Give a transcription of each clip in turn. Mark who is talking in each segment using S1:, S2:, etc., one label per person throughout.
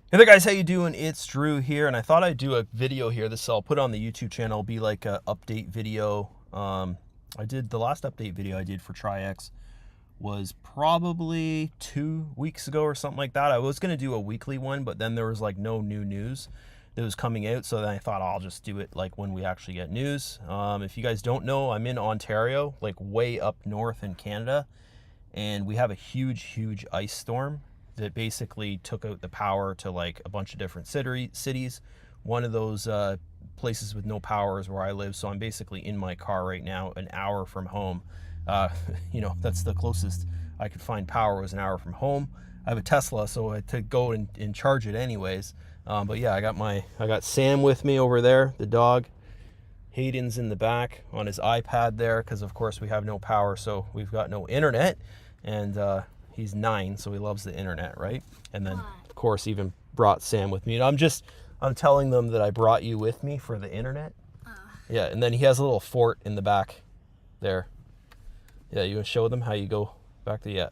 S1: Hey there guys, how you doing? It's Drew here, and I thought I'd do a video here. This I'll put on the YouTube channel. It'll be like a update video. I did the last update video I did for Traiex was probably 2 weeks ago or something like that. I was gonna do a weekly one, but then there was like no new news that was coming out, so then I thought I'll just do it like when we actually get news. If you guys don't know, I'm in Ontario, like way up north in Canada, and we have a huge ice storm that basically took out the power to like a bunch of different cities. One of those places with no power is where I live, so I'm basically in my car right now, an hour from home. uh, that's the closest I could find power, was an hour from home. I have a Tesla, so I had to go and charge it anyways. But yeah, I got Sam with me over there, the dog. Hayden's in the back on his iPad there, because of course we have no power, so we've got no internet. And he's 9, so he loves the internet, right? And then of course even brought Sam with me. And I'm telling them that I brought you with me for the internet. Yeah, and then he has a little fort in the back there. Yeah, you want to show them how you go back to, yeah,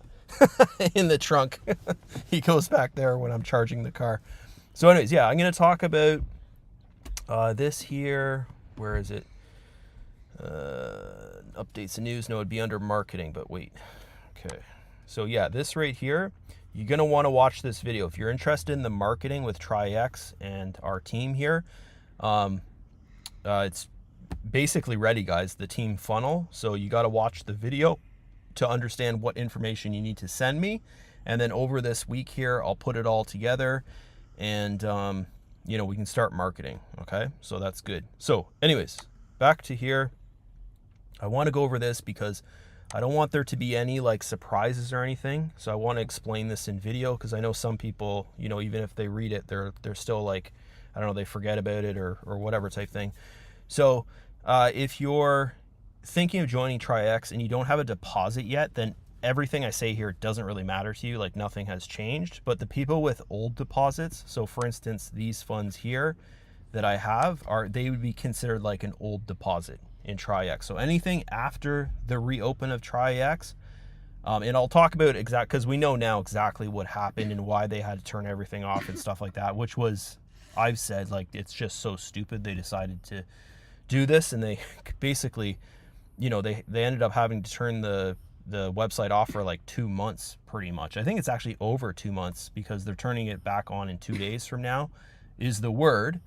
S1: in the trunk. He goes back there when I'm charging the car. So anyways, yeah, I'm going to talk about this here. Where is it? Updates and news. No, it'd be under marketing, but wait. Okay. So yeah, this right here, you're going to want to watch this video. If you're interested in the marketing with Traiex and our team here, it's basically ready, guys, the team funnel. So you got to watch the video to understand what information you need to send me. And then over this week here, I'll put it all together and, we can start marketing. Okay. So that's good. So anyways, back to here. I want to go over this because I don't want there to be any like surprises or anything. So I want to explain this in video, because I know some people, even if they read it, they're still like, I don't know, they forget about it or whatever type thing. So if you're thinking of joining Traiex and you don't have a deposit yet, then everything I say here doesn't really matter to you. Like, nothing has changed. But the people with old deposits, so for instance, these funds here that I have, they would be considered like an old deposit in Traiex. So anything after the reopen of Traiex, and I'll talk about because we know now exactly what happened and why they had to turn everything off and stuff like that, which was, I've said, like, it's just so stupid they decided to do this. And they basically, they ended up having to turn the website off for like 2 months pretty much. I think it's actually over 2 months, because they're turning it back on in 2 days from now is the word.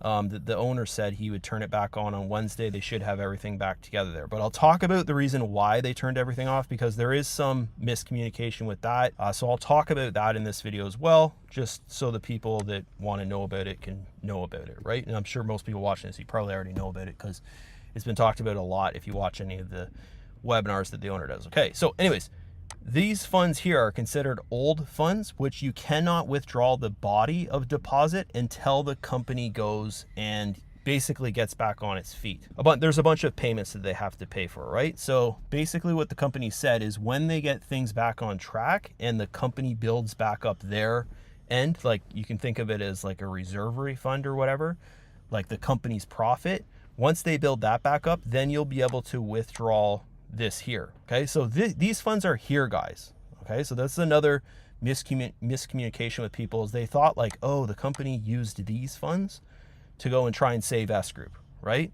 S1: The owner said he would turn it back on Wednesday. They should have everything back together there. But I'll talk about the reason why they turned everything off, because there is some miscommunication with that. So I'll talk about that in this video as well, just so the people that want to know about it can know about it, right? And I'm sure most people watching this, you probably already know about it, because it's been talked about a lot if you watch any of the webinars that the owner does. Okay, so anyways, these funds here are considered old funds, which you cannot withdraw the body of deposit until the company goes and basically gets back on its feet. There's a bunch of payments that they have to pay for, right? So basically what the company said is, when they get things back on track and the company builds back up their end, like you can think of it as like a reserve fund or whatever, like the company's profit, once they build that back up, then you'll be able to withdraw this here. Okay, so these funds are here, guys. Okay, so that's another miscommunication with people, is they thought like, oh, the company used these funds to go and try and save S Group, right?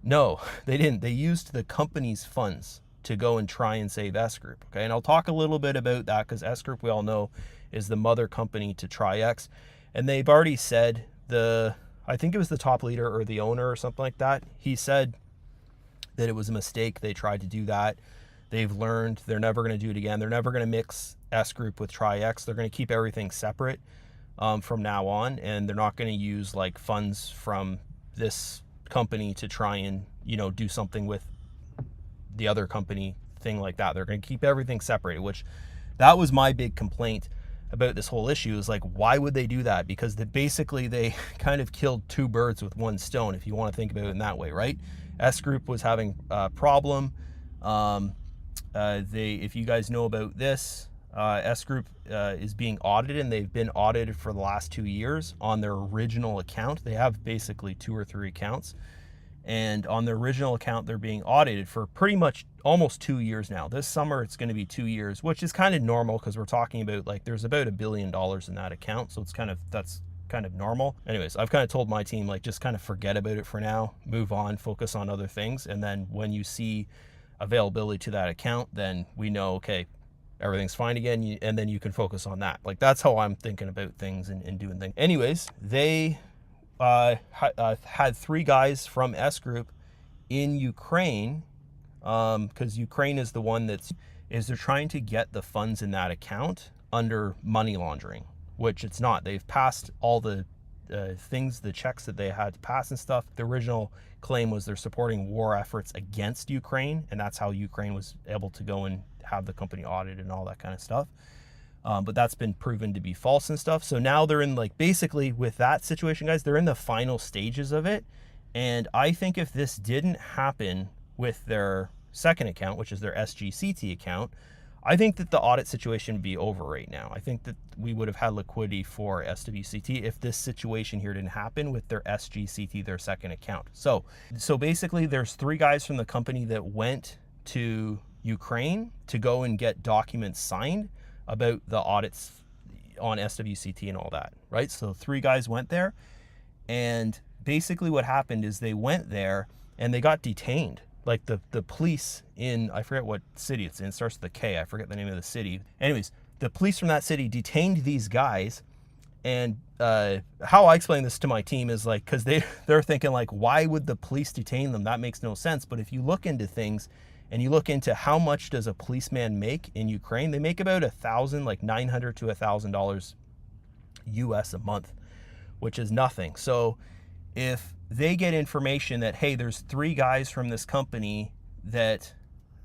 S1: No, they didn't. They used the company's funds to go and try and save S Group. Okay, and I'll talk a little bit about that, because S Group, we all know, is the mother company to Traiex, and they've already said, I think it was the top leader or the owner or something like that, he said that it was a mistake. They tried to do that. They've learned. They're never going to do it again. They're never going to mix S Group with Traiex. They're going to keep everything separate from now on, and they're not going to use like funds from this company to try and do something with the other company thing like that. They're going to keep everything separated, which that was my big complaint about this whole issue, is like, why would they do that? Because basically they kind of killed 2 birds with 1 stone, if you want to think about it in that way, right? S Group was having a problem. If you guys know about this, S Group is being audited, and they've been audited for the last 2 years on their original account. They have basically 2 or 3 accounts, And on the original account, they're being audited for pretty much almost 2 years now. This summer, it's going to be 2 years, which is kind of normal because we're talking about like there's about $1 billion in that account. So that's kind of normal. Anyways, I've kind of told my team, like, just kind of forget about it for now, move on, focus on other things. And then when you see availability to that account, then we know, okay, everything's fine again. And then you can focus on that. Like, that's how I'm thinking about things and doing things. Anyways, they had 3 guys from S Group in Ukraine, because Ukraine is the one they're trying to get the funds in that account under money laundering, which it's not. They've passed all the things, the checks that they had to pass and stuff. The original claim was they're supporting war efforts against Ukraine, and that's how Ukraine was able to go and have the company audited and all that kind of stuff. But that's been proven to be false and stuff. So now they're in, like, basically with that situation, guys, they're in the final stages of it. And I think if this didn't happen with their second account, which is their SGCT account, I think that the audit situation would be over right now. I think that we would have had liquidity for SWCT if this situation here didn't happen with their SGCT, their second account. So basically there's 3 guys from the company that went to Ukraine to go and get documents signed about the audits on SWCT and all that, right? So 3 guys went there, and basically what happened is they went there and they got detained. Like the police in, I forget what city it's in, it starts with a K, I forget the name of the city. Anyways, the police from that city detained these guys, and how I explain this to my team is like, because they're thinking like, why would the police detain them? That makes no sense. But if you look into things, and you look into how much does a policeman make in Ukraine, they make about $1,000, like $900 to $1,000 US a month, which is nothing. So if they get information that, hey, there's 3 guys from this company that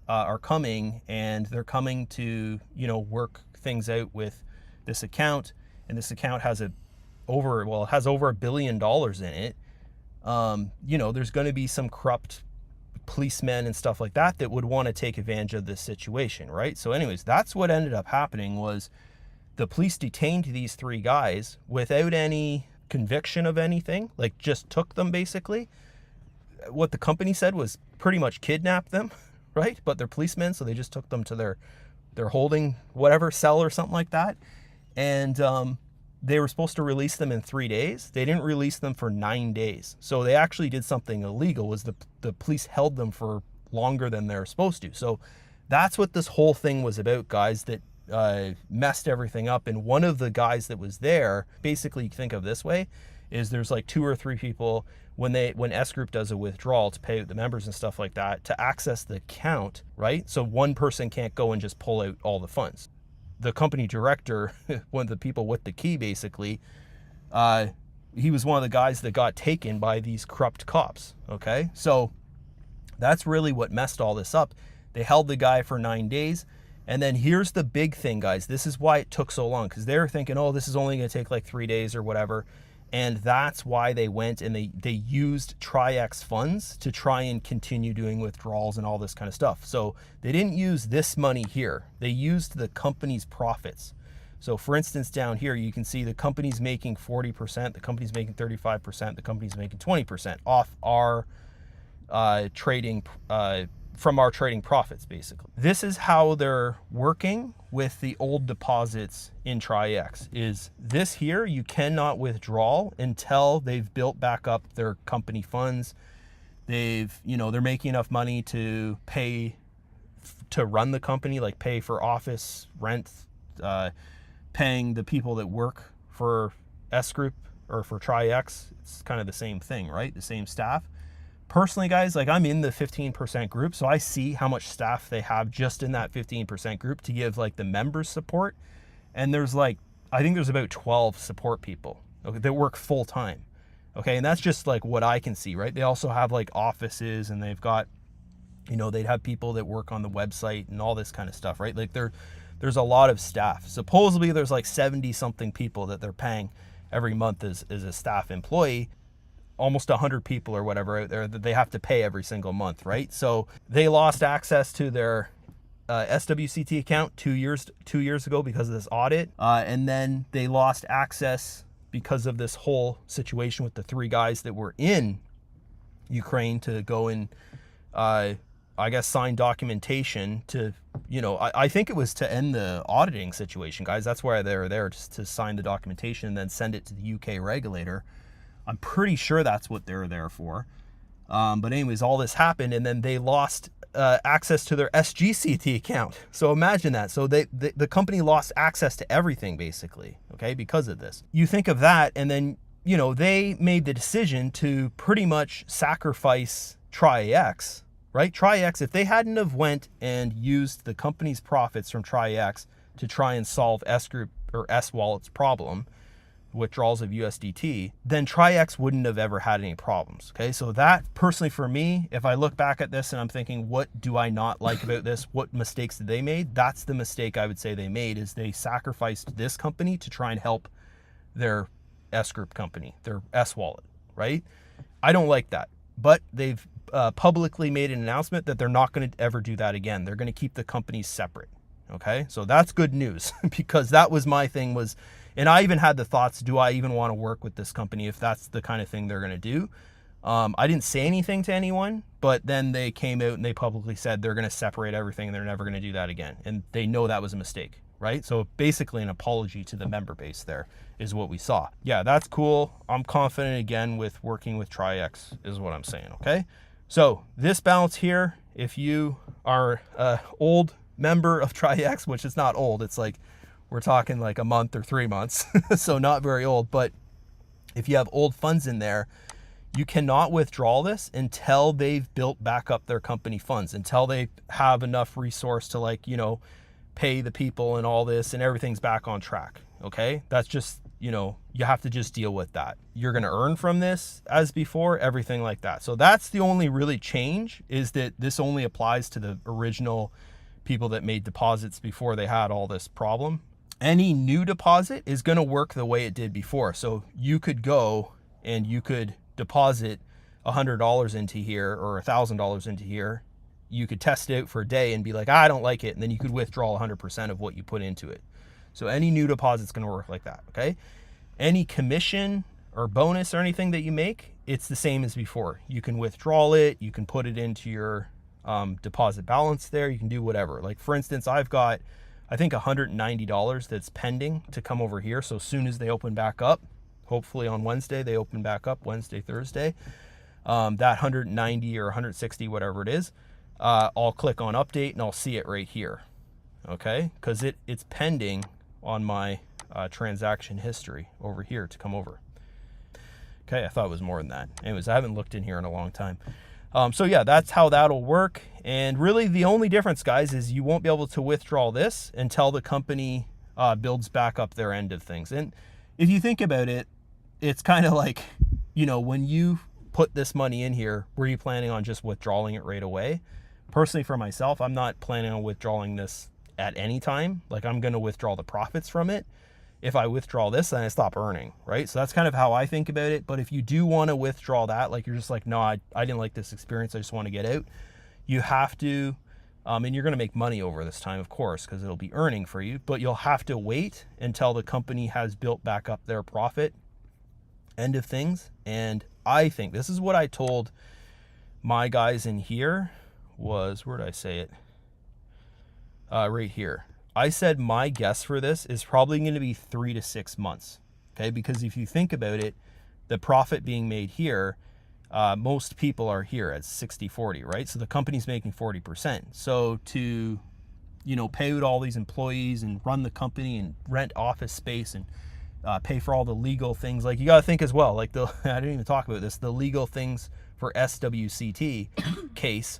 S1: are coming, and they're coming to, work things out with this account, and this account has over $1 billion in it, there's going to be some corrupt policemen and stuff like that would want to take advantage of this situation, right? So anyways, that's what ended up happening, was the police detained these 3 guys without any conviction of anything, like just took them basically. What the company said was pretty much kidnapped them, right? But they're policemen, so they just took them to their holding whatever cell or something like that. And they were supposed to release them in 3 days. They didn't release them for 9 days. So they actually did something illegal, was the police held them for longer than they're supposed to. So that's what this whole thing was about, guys, that messed everything up. And one of the guys that was there, basically think of this way, is there's like 2 or 3 people when S Group does a withdrawal to pay the members and stuff like that, to access the account, right? So one person can't go and just pull out all the funds. The company director, one of the people with the key, basically, he was one of the guys that got taken by these corrupt cops, okay? So that's really what messed all this up. They held the guy for 9 days. And then here's the big thing, guys. This is why it took so long, because they were thinking, oh, this is only going to take like 3 days or whatever. And that's why they went and they used Traiex funds to try and continue doing withdrawals and all this kind of stuff. So they didn't use this money here. They used the company's profits. So for instance, down here, you can see the company's making 40%, the company's making 35%, the company's making 20% off our trading, from our trading profits, basically. This is how they're working with the old deposits in Traiex. Is this here, you cannot withdraw until they've built back up their company funds. They're making enough money to pay to run the company, like pay for office rent, paying the people that work for S Group or for Traiex. It's kind of the same thing, right? The same staff. Personally, guys, like I'm in the 15% group, so I see how much staff they have just in that 15% group to give like the members support. And there's like, I think there's about 12 support people, okay, that work full time. Okay, and that's just like what I can see, right? They also have like offices, and they've got, they'd have people that work on the website and all this kind of stuff, right? Like there's a lot of staff. Supposedly there's like 70 something people that they're paying every month as a staff employee. Almost 100 people or whatever out there that they have to pay every single month, right? So they lost access to their SWCT account 2 years ago because of this audit, and then they lost access because of this whole situation with the 3 guys that were in Ukraine to go and, I guess, sign documentation to, I think it was to end the auditing situation, guys. That's why they were there, just to sign the documentation and then send it to the UK regulator. I'm pretty sure that's what they're there for. But anyways, all this happened, and then they lost access to their SGCT account. So imagine that. So the company lost access to everything, basically, okay, because of this. You think of that, and then, they made the decision to pretty much sacrifice Traiex, right? Traiex, if they hadn't have went and used the company's profits from Traiex to try and solve S Group or S Wallet's problem, withdrawals of USDT, then Traiex wouldn't have ever had any problems. Okay, so that personally for me, if I look back at this and I'm thinking, what do I not like about this? What mistakes did they made? That's the mistake I would say they made, is they sacrificed this company to try and help their S Group company, their S Wallet, right? I don't like that, but they've publicly made an announcement that they're not going to ever do that again. They're going to keep the companies separate. Okay, so that's good news because that was my thing was, and I even had the thoughts, do I even want to work with this company if that's the kind of thing they're going to do? I didn't say anything to anyone, but then they came out and they publicly said they're going to separate everything and they're never going to do that again. And they know that was a mistake, right? So basically an apology to the member base there is what we saw. Yeah, that's cool. I'm confident again with working with Traiex is what I'm saying, okay? So this balance here, if you are an old member of Traiex, which is not old, it's like, we're talking like a month or 3 months, so not very old. But if you have old funds in there, you cannot withdraw this until they've built back up their company funds, until they have enough resource to pay the people and all this and everything's back on track. Okay, that's just, you have to just deal with that. You're going to earn from this as before, everything like that. So that's the only really change, is that this only applies to the original people that made deposits before they had all this problem. Any new deposit is going to work the way it did before. So you could go and you could deposit $100 into here or $1,000 into here. You could test it out for a day and be like, I don't like it. And then you could withdraw 100% of what you put into it. So any new deposit is going to work like that. Okay. Any commission or bonus or anything that you make, it's the same as before. You can withdraw it. You can put it into your deposit balance there. You can do whatever. Like for instance, I've got, I think $190 that's pending to come over here. So as soon as they open back up, hopefully on Wednesday, they open back up Wednesday, Thursday, that 190 or 160, whatever it is, I'll click on update and I'll see it right here. Okay. Cause it's pending on my transaction history over here to come over. Okay. I thought it was more than that. Anyways, I haven't looked in here in a long time. So yeah, that's how that'll work. And really the only difference, guys, is you won't be able to withdraw this until the company builds back up their end of things. And if you think about it, it's kind of like, when you put this money in here, were you planning on just withdrawing it right away? Personally, for myself, I'm not planning on withdrawing this at any time. Like I'm going to withdraw the profits from it. If I withdraw this, then I stop earning, right? So that's kind of how I think about it. But if you do want to withdraw that, like you're just like, no, I didn't like this experience, I just want to get out, you have to, and you're going to make money over this time, of course, because it'll be earning for you, but you'll have to wait until the company has built back up their profit end of things. And I think this is what I told my guys in here was, where did I say it? Right here. I said my guess for this is probably going to be 3 to 6 months. Okay. Because if you think about it, the profit being made here, most people are here at 60-40, right? So the company's making 40%. So to, pay out all these employees and run the company and rent office space and pay for all the legal things, like you got to think as well, like I didn't even talk about this, the legal things for SWCT case,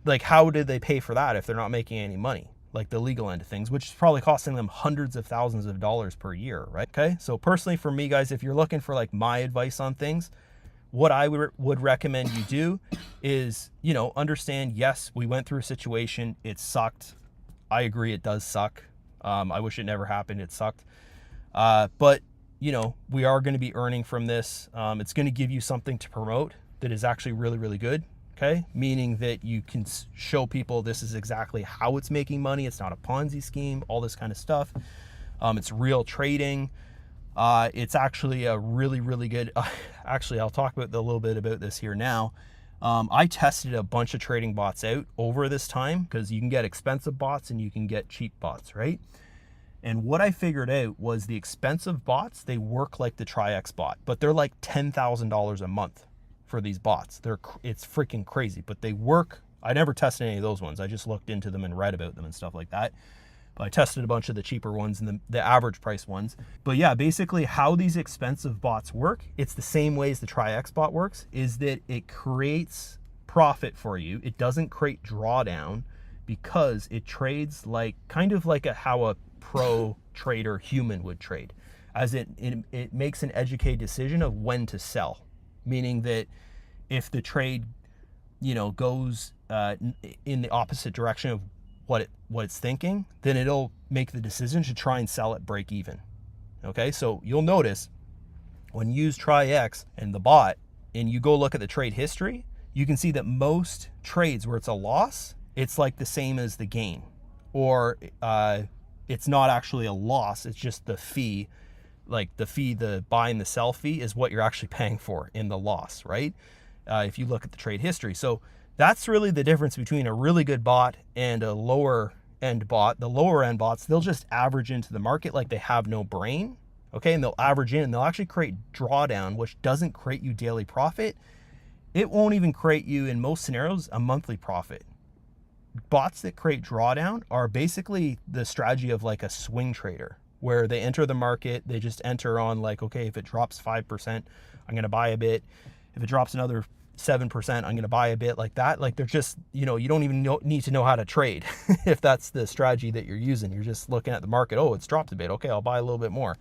S1: like how did they pay for that if they're not making any money? Like the legal end of things, which is probably costing them hundreds of thousands of dollars per year, right? Okay. So personally for me, guys, if you're looking for like my advice on things, what I would recommend you do is, understand, yes, we went through a situation. It sucked. I agree. It does suck. I wish it never happened. It sucked. But we are going to be earning from this. It's going to give you something to promote that is actually really, really good. Okay. Meaning that you can show people this is exactly how it's making money. It's not a Ponzi scheme, all this kind of stuff. It's real trading. It's actually a really, really good, actually, I'll talk about a little bit about this here now. I tested a bunch of trading bots out over this time because you can get expensive bots and you can get cheap bots, right? And what I figured out was the expensive bots, they work like the Traiex bot, but they're like $10,000 a month for these bots. It's freaking crazy, but they work. I never tested any of those ones. I just looked into them and read about them and stuff like that. But I tested a bunch of the cheaper ones and the average price ones. But yeah, basically how these expensive bots work, it's the same way as the Traiex bot works, is that it creates profit for you. It doesn't create drawdown because it trades like kind of like how a pro trader human would trade, as it makes an educated decision of when to sell, meaning that if the trade goes in the opposite direction of what it's thinking, then it'll make the decision to try and sell at break even. Okay, so you'll notice when you use Traiex and the bot and you go look at the trade history, you can see that most trades where it's a loss, it's like the same as the gain, or it's not actually a loss, it's just the fee, like the buy and the sell fee is what you're actually paying for in the loss, right? If you look at the trade history. So that's really the difference between a really good bot and a lower end bot. The lower end bots, they'll just average into the market like they have no brain, okay? And they'll average in and they'll actually create drawdown, which doesn't create you daily profit. It won't even create you, in most scenarios, a monthly profit. Bots that create drawdown are basically the strategy of like a swing trader, where they enter the market, they just enter on like, okay, if it drops 5%, I'm going to buy a bit. If it drops another 7%, I'm going to buy a bit, like that. Like they're just, you don't even need to know how to trade. If that's the strategy that you're using, you're just looking at the market. Oh, it's dropped a bit. Okay, I'll buy a little bit more,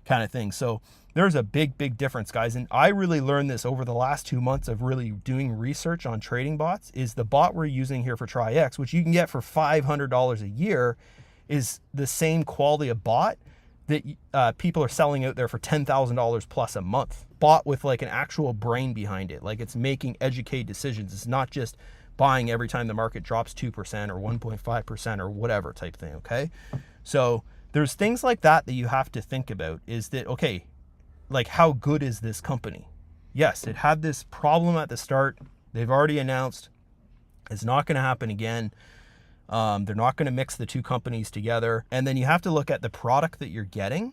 S1: kind of thing. So there's a big difference, guys. And I really learned this over the last 2 months of really doing research on trading bots. Is the bot we're using here for Traiex, which you can get for $500 a year, is the same quality of bot that people are selling out there for $10,000 plus a month. Bought with like an actual brain behind it. Like it's making educated decisions. It's not just buying every time the market drops 2% or 1.5% or whatever type thing, okay? So there's things like that you have to think about, is that, okay, like how good is this company? Yes, it had this problem at the start. They've already announced it's not going to happen again. They're not going to mix the two companies together. And then you have to look at the product that you're getting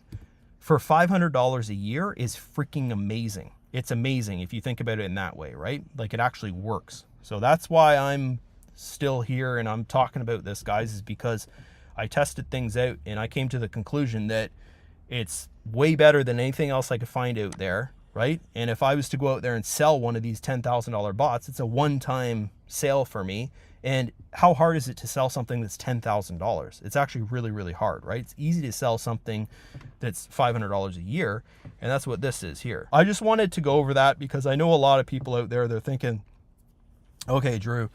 S1: for $500 a year is freaking amazing. It's amazing if you think about it in that way, right? Like it actually works. So that's why I'm still here and I'm talking about this, guys, is because I tested things out and I came to the conclusion that it's way better than anything else I could find out there, right? And if I was to go out there and sell one of these $10,000 bots, it's a one-time sale for me. And how hard is it to sell something that's $10,000? It's actually really hard, right? It's easy to sell something that's $500 a year, and that's what this is here. I just wanted to go over that because I know a lot of people out there, they're thinking, okay, Drew,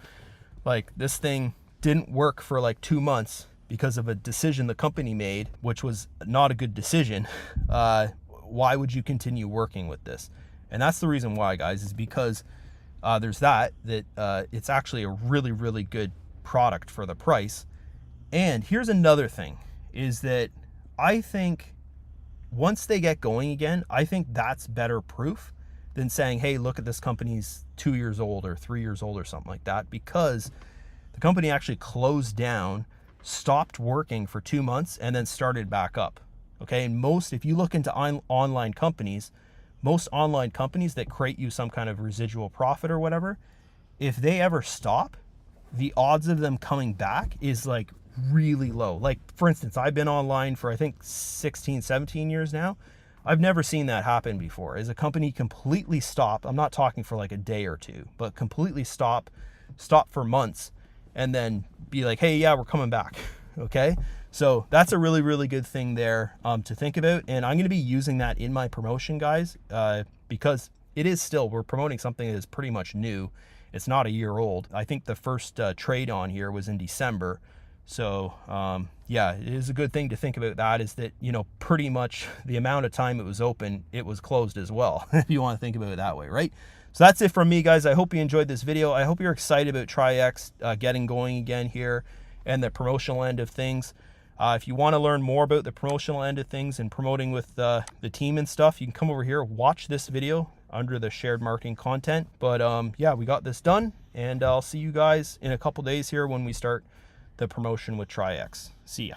S1: like this thing didn't work for like 2 months because of a decision the company made, which was not a good decision. Why would you continue working with this? And that's the reason why, guys, is because there's that it's actually a really good product for the price. And here's another thing, is that I think once they get going again, I think that's better proof than saying, hey, look at this company's 2 years old or 3 years old or something like that, because the company actually closed down, stopped working for 2 months, and then started back up. Okay, and if you look into online companies, most online companies that create you some kind of residual profit or whatever, if they ever stop, the odds of them coming back is like really low. Like for instance, I've been online for I think 16, 17 years now. I've never seen that happen before. As a company completely stop, I'm not talking for like a day or two, but completely stop for months and then be like, hey, yeah, we're coming back. Okay. So that's a really good thing there to think about. And I'm going to be using that in my promotion, guys, because we're promoting something that is pretty much new. It's not a year old. I think the first trade on here was in December. So yeah, it is a good thing to think about that, is that, pretty much the amount of time it was open, it was closed as well, if you want to think about it that way, right? So that's it from me, guys. I hope you enjoyed this video. I hope you're excited about Traiex getting going again here and the promotional end of things. If you want to learn more about the promotional end of things and promoting with the team and stuff, you can come over here, watch this video. under the shared marketing content. But yeah, we got this done, and I'll see you guys in a couple days here when we start the promotion with Traiex. See ya.